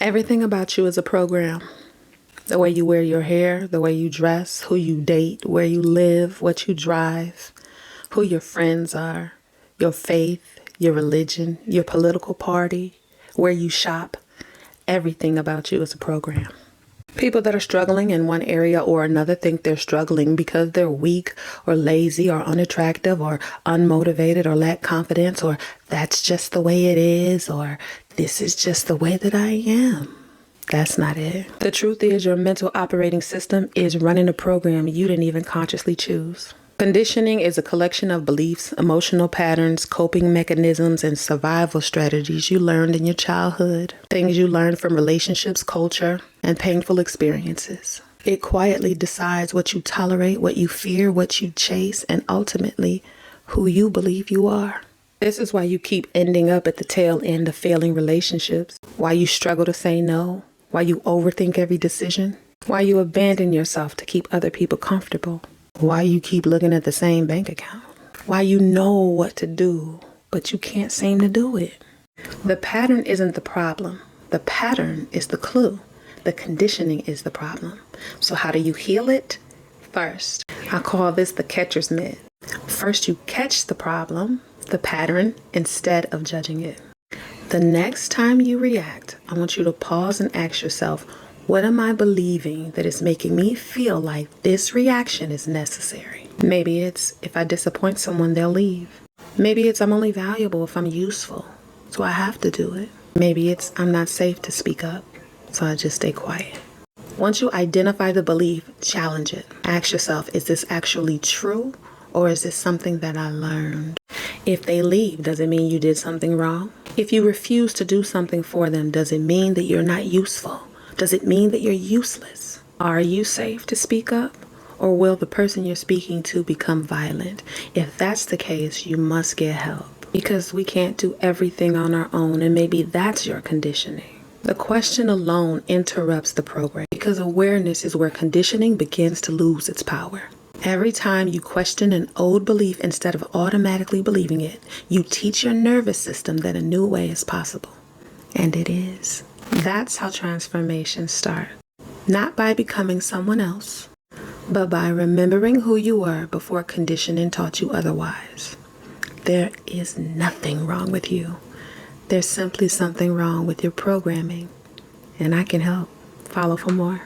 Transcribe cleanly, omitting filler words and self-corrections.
Everything about you is a program. The way you wear your hair, the way you dress, who you date, where you live, what you drive, who your friends are, your faith, your religion, your political party, where you shop. Everything about you is a program. People that are struggling in one area or another think they're struggling because they're weak or lazy or unattractive or unmotivated or lack confidence, or that's just the way it is, or this is just the way that I am. That's not it. The truth is, your mental operating system is running a program you didn't even consciously choose. Conditioning is a collection of beliefs, emotional patterns, coping mechanisms, and survival strategies you learned in your childhood. Things you learned from relationships, culture, and painful experiences. It quietly decides what you tolerate, what you fear, what you chase, and ultimately, who you believe you are. This is why you keep ending up at the tail end of failing relationships, why you struggle to say no, why you overthink every decision, why you abandon yourself to keep other people comfortable. Why you keep looking at the same bank account. Why you know what to do, but you can't seem to do it. The pattern isn't the problem. The pattern is the clue. The conditioning is the problem. So how do you heal it? First, I call this the catcher's mitt. First, you catch the problem, the pattern, instead of judging it. The next time you react, I want you to pause and ask yourself, what am I believing that is making me feel like this reaction is necessary? Maybe it's, if I disappoint someone, they'll leave. Maybe it's, I'm only valuable if I'm useful, so I have to do it. Maybe it's, I'm not safe to speak up, so I just stay quiet. Once you identify the belief, challenge it. Ask yourself, is this actually true, or is this something that I learned? If they leave, does it mean you did something wrong? If you refuse to do something for them, does it mean that you're not useful? Does it mean that you're useless? Are you safe to speak up? Or will the person you're speaking to become violent? If that's the case, you must get help. Because we can't do everything on our own, and maybe that's your conditioning. The question alone interrupts the program, because awareness is where conditioning begins to lose its power. Every time you question an old belief instead of automatically believing it, you teach your nervous system that a new way is possible. And it is. That's how transformation starts. Not by becoming someone else, but by remembering who you were before conditioning taught you otherwise. There is nothing wrong with you. There's simply something wrong with your programming. And I can help. Follow for more.